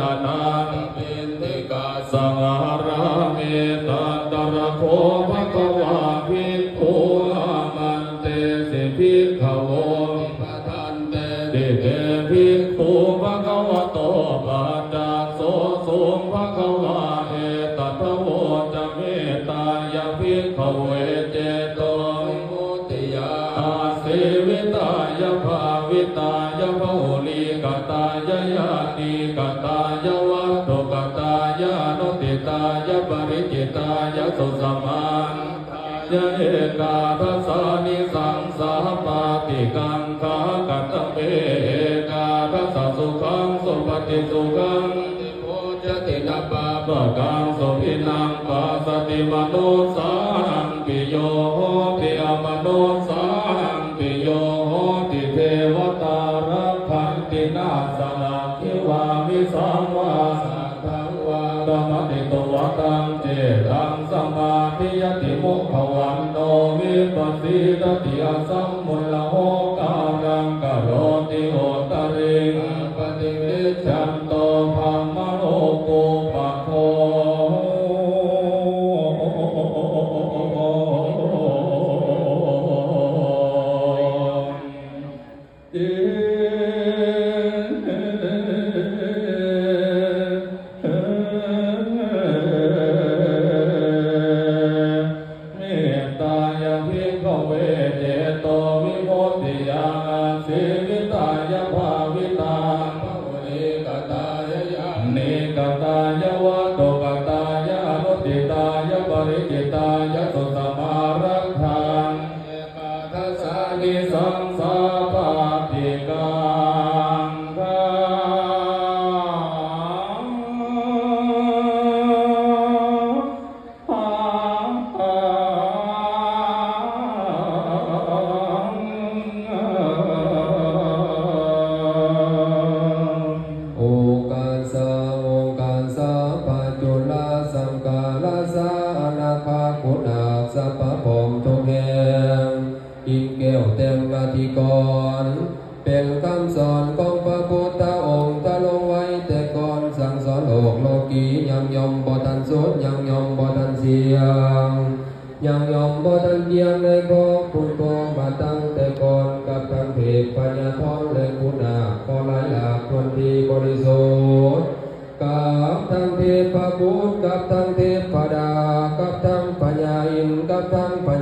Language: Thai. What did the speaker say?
อนันต์ปิติกาสังหาราเมตันตระโคภะคะวาภิกขุอามันเตสิภิกขโวปะทันเตติเตภิกขุภะคะวะโตปัจจโสสุภะคะวาเอตัทโวจะเมตตายาภิกขเวเจโตวิมุตติยาอาสิวิตายาภาวิตายาภุลีกตายายาติกตายาวัตถุกตายานุติตายาปริจิตายาสุสมันยะเอกาทัสสานิสังสาปาติกังขากัตเปเอกาทัสสะสุขังสุปฏิสุขังโพจตินัปปะปะกังสุภินังปัสสติมโนสานังปิโยโหติอมโนสานังปิโยโหติเทวตารักขันตินาสนาคิวามิสังวาสังฆวาธรรมติโตวตังเจตังสมาธิยติมุขวันโนวิปัสสิตติอสัมมุลละโหการังกโรติโหตริงปฏิวิชันโตภัมมโลกุปะโคเป็นคำสอนของพระพุทธองค์ถ้าลงไว้แต่ก่อนสั่งสอนโลกียังยอมบ่ทันสุดยังยอมบ่ทันเสียงยังยอมบ่ทันเพียงในพบคุณโกมาตั้งแต่ก่อนกับทางเพศปัญญาทองและคุณาก็หลายหลากคนที่บริสุทธิ์กับทางเทพบุตรกับทางเทพดากับทางปัญญาอินกับทางปัญ